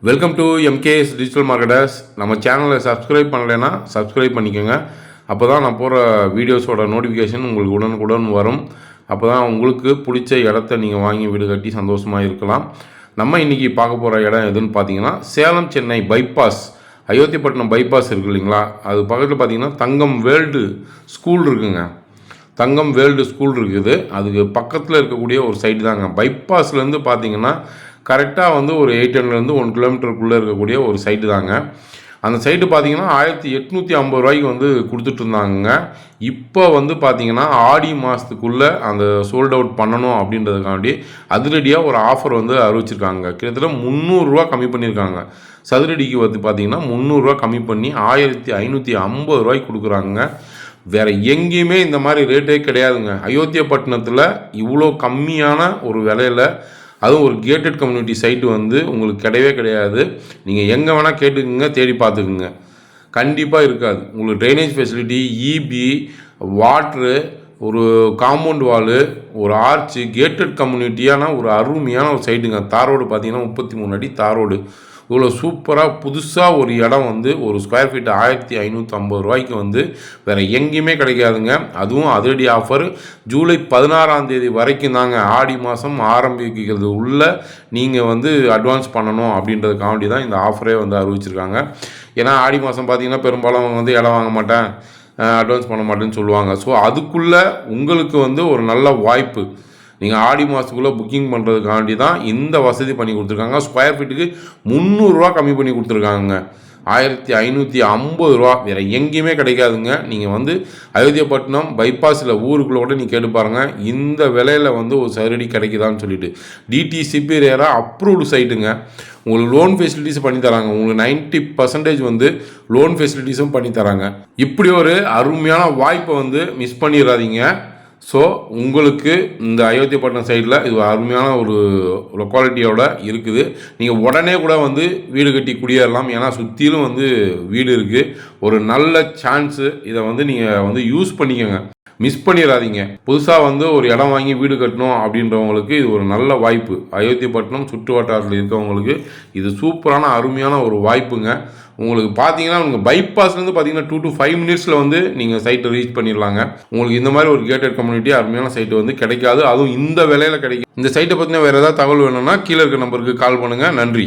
Welcome to MKS digital marketers. நம்ம சேனலை subscribe பண்ணலைன்னா சப்ஸ்கிரைப் பண்ணிக்கோங்க. அப்போ தான் நான் போகிற வீடியோஸோட நோட்டிஃபிகேஷன் உங்களுக்கு உடனுக்குடன் வரும். அப்போ தான் உங்களுக்கு பிடிச்ச இடத்த நீங்கள் வாங்கி வீடு கட்டி சந்தோஷமாக இருக்கலாம். நம்ம இன்றைக்கி பார்க்க போகிற இடம் எதுன்னு பார்த்தீங்கன்னா சேலம் சென்னை பைபாஸ், அயோத்திப்பட்டினம் பைபாஸ் இருக்குது இல்லைங்களா, அது பக்கத்தில் பார்த்தீங்கன்னா தங்கம் வேர்ல்டு ஸ்கூல் இருக்குங்க. தங்கம் வேர்ல்டு ஸ்கூல் இருக்குது, அதுக்கு பக்கத்தில் இருக்கக்கூடிய ஒரு சைட்டு தாங்க. பைபாஸ்லேருந்து பார்த்தீங்கன்னா கரெக்டாக வந்து ஒரு 800லேருந்து 1 கிலோமீட்டருக்குள்ளே இருக்கக்கூடிய ஒரு சைட்டு தாங்க. அந்த சைட்டு பார்த்தீங்கன்னா 1850 ரூபாய்க்கு வந்து கொடுத்துட்ருந்தாங்க. இப்போ வந்து பார்த்தீங்கன்னா ஆடி மாதத்துக்குள்ளே அந்த சோல்ட் அவுட் பண்ணணும் அப்படின்றதுக்காண்டி அதிரடியாக ஒரு ஆஃபர் வந்து அறிவிச்சிருக்காங்க. கிட்டத்தட்ட 300 ரூபா கம்மி பண்ணியிருக்காங்க. சதுரடிக்கு வந்து பார்த்தீங்கன்னா 300 ரூபா கம்மி பண்ணி 1550 ரூபாய்க்கு கொடுக்குறாங்க. வேறு எங்கேயுமே இந்த மாதிரி ரேட்டே கிடையாதுங்க. அயோத்தியப்பட்டினத்தில் இவ்வளோ கம்மியான ஒரு விலையில், அதுவும் ஒரு கேட்டட் கம்யூனிட்டி சைட்டு வந்து உங்களுக்கு கிடையவே கிடையாது. நீங்கள் எங்கே வேணால் கேட்டுக்குங்க, தேடி பார்த்துக்குங்க, கண்டிப்பாக இருக்காது. உங்களுக்கு ட்ரைனேஜ் ஃபெசிலிட்டி, இபி, வாட்ரு, ஒரு காம்பவுண்ட் வாலு, ஒரு ஆர்ச்சு, கேட்டட் கம்யூனிட்டியான ஒரு அருமையான ஒரு சைட்டுங்க. தார் ரோடு பார்த்தீங்கன்னா 33 அடி தார் ரோடு. இவ்வளோ சூப்பராக புதுசாக ஒரு இடம் வந்து ஒரு ஸ்கொயர் ஃபீட் 1550 ரூபாய்க்கு வந்து வேறு எங்கேயுமே கிடைக்காதுங்க. அதுவும் அதிரடி ஆஃபர் ஜூலை 16ஆம் தேதி வரைக்கும் தாங்க. ஆடி மாதம் ஆரம்பிக்கிறது உள்ள நீங்கள் வந்து அட்வான்ஸ் பண்ணணும் அப்படின்றதுக்காண்டி தான் இந்த ஆஃபரே வந்து அறிவிச்சிருக்காங்க. ஏன்னா ஆடி மாதம் பார்த்திங்கன்னா பெரும்பாலும் அவங்க வந்து இடம் வாங்க மாட்டேன், அட்வான்ஸ் பண்ண மாட்டேன்னு சொல்லுவாங்க. ஸோ அதுக்குள்ளே உங்களுக்கு வந்து ஒரு நல்ல வாய்ப்பு. நீங்கள் ஆடி மாதத்துக்குள்ளே புக்கிங் பண்ணுறதுக்காண்டி தான் இந்த வசதி பண்ணி கொடுத்துருக்காங்க. ஸ்கொயர் ஃபீட்டுக்கு 300 ரூபா கம்மி பண்ணி கொடுத்துருக்காங்க. 1550 ரூபா வேறு எங்கேயுமே கிடைக்காதுங்க. நீங்கள் வந்து அயோத்தியப்பட்டினம் பைபாஸில் ஊருக்குள்ளே கூட நீங்கள் கேட்டு பாருங்கள், இந்த விலையில் வந்து ஒரு சதுரடி கிடைக்குதான்னு சொல்லிட்டு. டிடிசிபி ரேராக அப்ரூவ்டு சைட்டுங்க. உங்களுக்கு லோன் ஃபெசிலிட்டிஸ் பண்ணி தராங்க. உங்களுக்கு 90% வந்து லோன் ஃபெசிலிட்டிஸும் பண்ணி தராங்க. இப்படி ஒரு அருமையான வாய்ப்பை வந்து மிஸ் பண்ணிடாதீங்க. ஸோ உங்களுக்கு இந்த அயோத்தியப்பட்டினம் சைடில் இது அருமையான ஒரு லொக்காலிட்டியோட இருக்குது. நீங்கள் உடனே கூட வந்து வீடு கட்டி குடியேறலாம். ஏன்னா சுற்றிலும் வந்து வீடு இருக்குது. ஒரு நல்ல சான்ஸு. இதை வந்து நீங்கள் வந்து யூஸ் பண்ணிக்கோங்க, மிஸ் பண்ணிடாதீங்க. புதுசாக வந்து ஒரு இடம் வாங்கி வீடு கட்டணும் அப்படின்றவங்களுக்கு இது ஒரு நல்ல வாய்ப்பு. அயோத்தியப்பட்டினம் சுற்று வட்டாரத்தில் இருக்கவங்களுக்கு இது சூப்பரான அருமையான ஒரு வாய்ப்புங்க. உங்களுக்கு பார்த்தீங்கன்னா உங்கள் பைபாஸ்லேருந்து பார்த்தீங்கன்னா 2 to 5 மினிட்ஸில் வந்து நீங்கள் சைட்டை ரீச் பண்ணிடலாங்க. உங்களுக்கு இந்த மாதிரி ஒரு கேட்டட் கம்யூனிட்டி அருமையான சைட்டு வந்து கிடைக்காது, அதுவும் இந்த விலையில் கிடைக்கும். இந்த சைட்டை பற்றின வேறு ஏதாவது தகவல் வேணும்னா கீழே இருக்க நம்பருக்கு கால் பண்ணுங்கள். நன்றி.